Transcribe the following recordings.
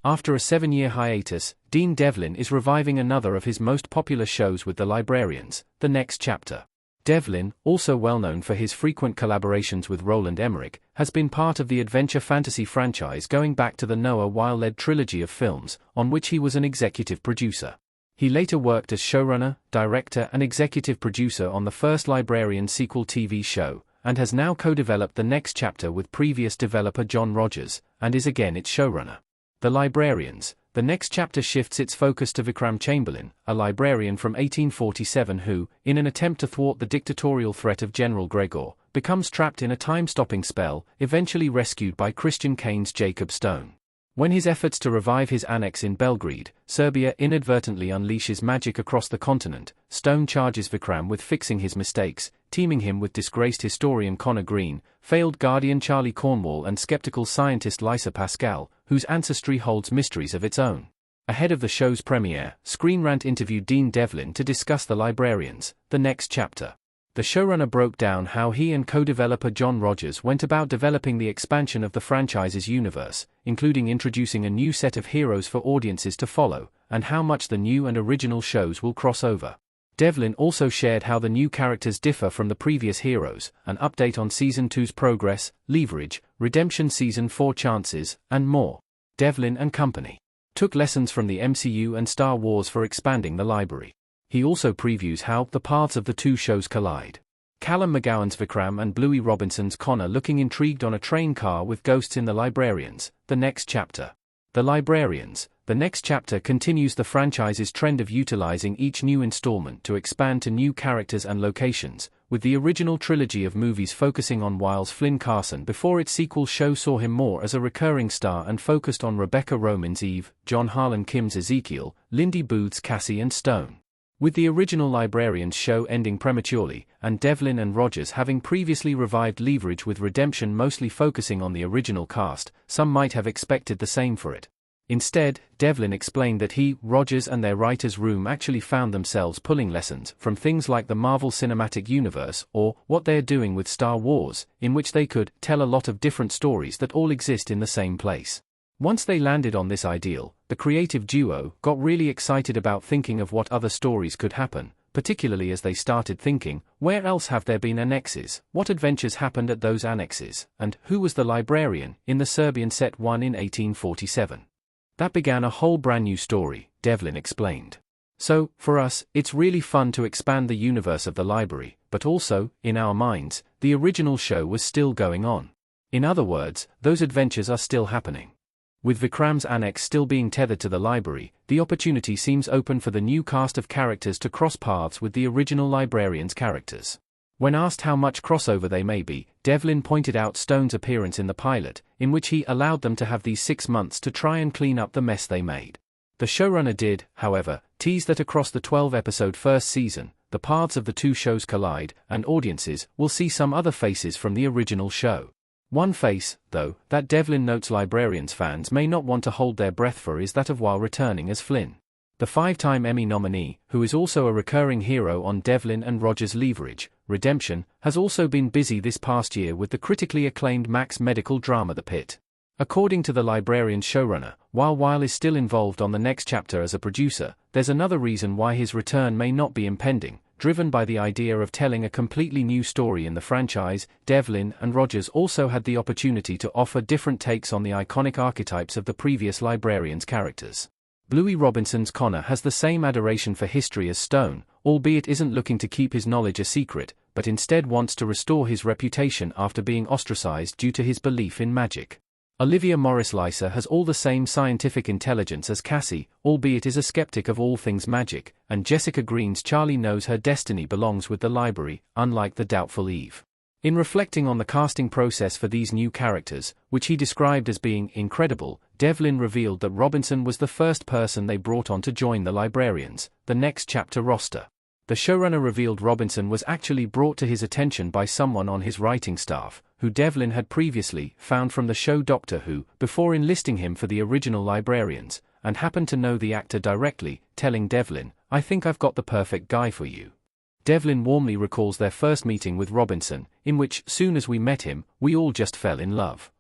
After a 7-year hiatus, Dean Devlin is reviving another of his most popular shows with the Librarians, The Next Chapter. Devlin, also well known for his frequent collaborations with Roland Emmerich, has been part of the adventure fantasy franchise going back to the Noah Weil-led trilogy of films, on which he was an executive producer. He later worked as showrunner, director and executive producer on the first Librarians sequel TV show, and has now co-developed The Next Chapter with previous developer John Rogers, and is again its showrunner. The Librarians, The Next Chapter shifts its focus to Vikram Chamberlain, a librarian from 1847 who, in an attempt to thwart the dictatorial threat of General Gregor, becomes trapped in a time-stopping spell, eventually rescued by Christian Kane's Jacob Stone. When his efforts to revive his annex in Belgrade, Serbia inadvertently unleashes magic across the continent, Stone charges Vikram with fixing his mistakes, teaming him with disgraced historian Connor Green, failed guardian Charlie Cornwall and skeptical scientist Lysa Pascal, whose ancestry holds mysteries of its own. Ahead of the show's premiere, Screen Rant interviewed Dean Devlin to discuss The Librarians, The Next Chapter. The showrunner broke down how he and co-developer John Rogers went about developing the expansion of the franchise's universe, including introducing a new set of heroes for audiences to follow, and how much the new and original shows will cross over. Devlin also shared how the new characters differ from the previous heroes, an update on Season 2's progress, leverage, redemption Season 4 chances, and more. Devlin and company took lessons from the MCU and Star Wars for expanding the library. He also previews how the paths of the two shows collide. Callum McGowan's Vikram and Bluey Robinson's Connor looking intrigued on a train car with ghosts in The Librarians, The Next Chapter. The Librarians, The Next Chapter continues the franchise's trend of utilizing each new installment to expand to new characters and locations, with the original trilogy of movies focusing on Wiles Flynn Carson before its sequel show saw him more as a recurring star and focused on Rebecca Roman's Eve, John Harlan Kim's Ezekiel, Lindy Booth's Cassie and Stone. With the original Librarians show ending prematurely, and Devlin and Rogers having previously revived Leverage with Redemption mostly focusing on the original cast, some might have expected the same for it. Instead, Devlin explained that he, Rogers and their writer's room actually found themselves pulling lessons from things like the Marvel Cinematic Universe or what they're doing with Star Wars, in which they could tell a lot of different stories that all exist in the same place. Once they landed on this ideal, the creative duo got really excited about thinking of what other stories could happen, particularly as they started thinking, where else have there been annexes, what adventures happened at those annexes, and who was the librarian in the Serbian set 1 in 1847. That began a whole brand new story, Devlin explained. So, for us, it's really fun to expand the universe of the library, but also, in our minds, the original show was still going on. In other words, those adventures are still happening. With Vikram's annex still being tethered to the library, the opportunity seems open for the new cast of characters to cross paths with the original Librarians characters. When asked how much crossover they may be, Devlin pointed out Stone's appearance in the pilot, in which he allowed them to have these 6 months to try and clean up the mess they made. The showrunner did, however, tease that across the 12-episode first season, the paths of the two shows collide, and audiences will see some other faces from the original show. One face, though, that Devlin notes Librarians fans may not want to hold their breath for is that of Weil returning as Flynn. The 5-time Emmy nominee, who is also a recurring hero on Devlin and Rogers' Leverage, Redemption, has also been busy this past year with the critically acclaimed Max medical drama The Pit. According to the Librarians showrunner, while Weil is still involved on The Next Chapter as a producer, there's another reason why his return may not be impending. Driven by the idea of telling a completely new story in the franchise, Devlin and Rogers also had the opportunity to offer different takes on the iconic archetypes of the previous Librarians characters. Bluey Robinson's Connor has the same adoration for history as Stone, albeit isn't looking to keep his knowledge a secret, but instead wants to restore his reputation after being ostracized due to his belief in magic. Olivia Morris Lysa has all the same scientific intelligence as Cassie, albeit is a skeptic of all things magic, and Jessica Green's Charlie knows her destiny belongs with the library, unlike the doubtful Eve. In reflecting on the casting process for these new characters, which he described as being incredible, Devlin revealed that Robinson was the first person they brought on to join the Librarians, The Next Chapter roster. The showrunner revealed Robinson was actually brought to his attention by someone on his writing staff, who Devlin had previously found from the show Doctor Who, before enlisting him for the original Librarians, and happened to know the actor directly, telling Devlin, "I think I've got the perfect guy for you." Devlin warmly recalls their first meeting with Robinson, in which, soon as we met him, we all just fell in love.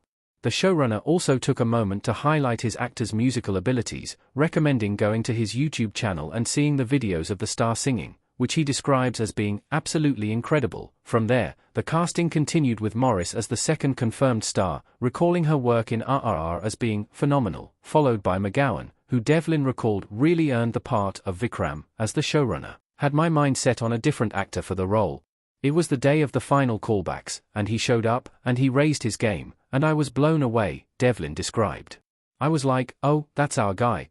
The showrunner also took a moment to highlight his actor's musical abilities, recommending going to his YouTube channel and seeing the videos of the star singing, which he describes as being absolutely incredible. From there, the casting continued with Morris as the second confirmed star, recalling her work in RRR as being phenomenal, followed by McGowan, who Devlin recalled really earned the part of Vikram. As the showrunner had my mind set on a different actor for the role. It was the day of the final callbacks, and he showed up, and he raised his game, and I was blown away, Devlin described. I was like, oh, that's our guy.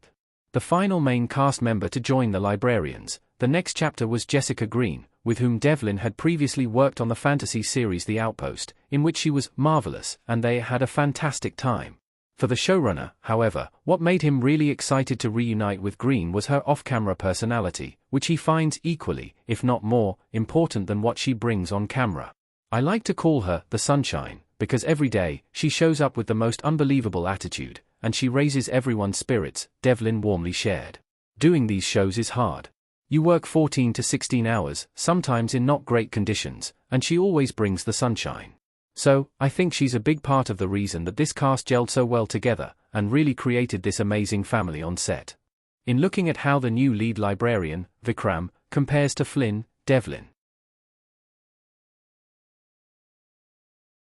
The final main cast member to join the Librarians, the next chapter, was Jessica Green, with whom Devlin had previously worked on the fantasy series The Outpost, in which she was marvelous, and they had a fantastic time. For the showrunner, however, what made him really excited to reunite with Green was her off-camera personality, which he finds equally, if not more, important than what she brings on camera. I like to call her the sunshine, because every day, she shows up with the most unbelievable attitude, and she raises everyone's spirits, Devlin warmly shared. Doing these shows is hard. You work 14 to 16 hours, sometimes in not great conditions, and she always brings the sunshine. So, I think she's a big part of the reason that this cast gelled so well together, and really created this amazing family on set. In looking at how the new lead librarian, Vikram, compares to Flynn, Devlin